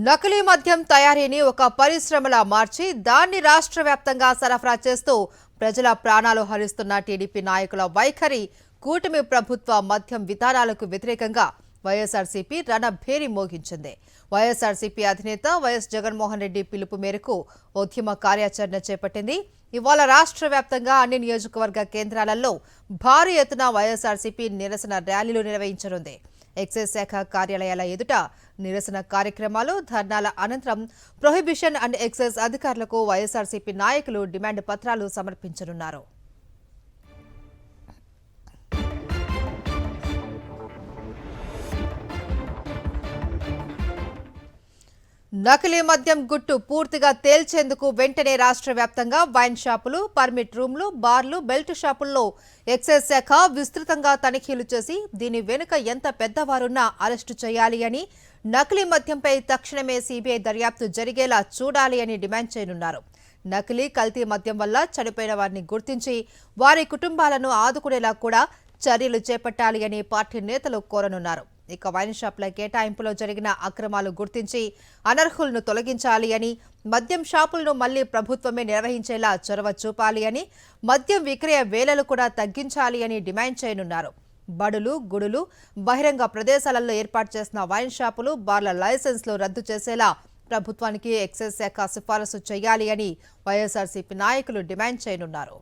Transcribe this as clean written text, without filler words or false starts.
నకిలీ మద్యం తయారీని ఒక పరిశ్రమలా మార్చి దాన్ని రాష్ట్ర వ్యాప్తంగా సరఫరా చేస్తూ ప్రజల ప్రాణాలు హరిస్తున్న టీడీపీ నాయకుల వైఖరి కూటమి ప్రభుత్వ మద్యం విధానాలకు వ్యతిరేకంగా వైఎస్ఆర్సీపీ రణభేరి మోగించింది. వైఎస్ఆర్సీపీ అధినేత వైఎస్ జగన్మోహన్ రెడ్డి పిలుపు మేరకు ఉద్యమ కార్యాచరణ చేపట్టింది. ఇవాళ రాష్ట్ర వ్యాప్తంగా అన్ని నియోజకవర్గ కేంద్రాలలో భారీ ఎత్తున వైఎస్ఆర్సీపీ నిరసన ర్యాలీలు నిర్వహించనుంది. ఎక్సైజ్ శాఖ కార్యాలయాల ఎదుట నిరసన కార్యక్రమాలు, ధర్నాల అనంతరం ప్రొహిబిషన్ అండ్ ఎక్సైజ్ అధికారులకు వైఎస్ఆర్సీపీ నాయకులు డిమాండ్ పత్రాలు సమర్పించనున్నారు. నకిలీ మద్యం గుట్టు పూర్తిగా తేల్చేందుకు వెంటనే రాష్ట్ర వ్యాప్తంగా వైన్ షాపులు, పర్మిట్ రూమ్లు, బార్లు, బెల్ట్ షాపుల్లో ఎక్సైజ్ శాఖ విస్తృతంగా తనిఖీలు చేసి దీని వెనుక ఎంత పెద్దవారున్నా అరెస్టు చేయాలి అని, నకిలీ మద్యంపై తక్షణమే సీబీఐ దర్యాప్తు జరిగేలా చూడాలి అని డిమాండ్ చేయనున్నారు. నకిలీ, కల్తీ మద్యం వల్ల చనిపోయిన వారిని గుర్తించి వారి కుటుంబాలను ఆదుకునేలా కూడా చర్యలు చేపట్టాలి అని పార్టీ నేతలు కోరనున్నారు. ఇక వైన్ షాపుల కేటాయింపులో జరిగిన అక్రమాలు గుర్తించి అనర్హులను తొలగించాలి అని, మద్యం షాపులను మళ్లీ ప్రభుత్వమే నిర్వహించేలా చొరవ చూపాలి అని, మద్యం విక్రయ వేళలు కూడా తగ్గించాలి అని డిమాండ్ చేయనున్నారు. బడులు, గుడులు, బహిరంగ ప్రదేశాలలో ఏర్పాటు చేసిన వైన్ షాపులు, బార్ల లైసెన్స్లు రద్దు చేసేలా ప్రభుత్వానికి ఎక్సైజ్ శాఖ సిఫారసు చేయాలి అని వైఎస్ఆర్సీపీ నాయకులు డిమాండ్ చేయనున్నారు.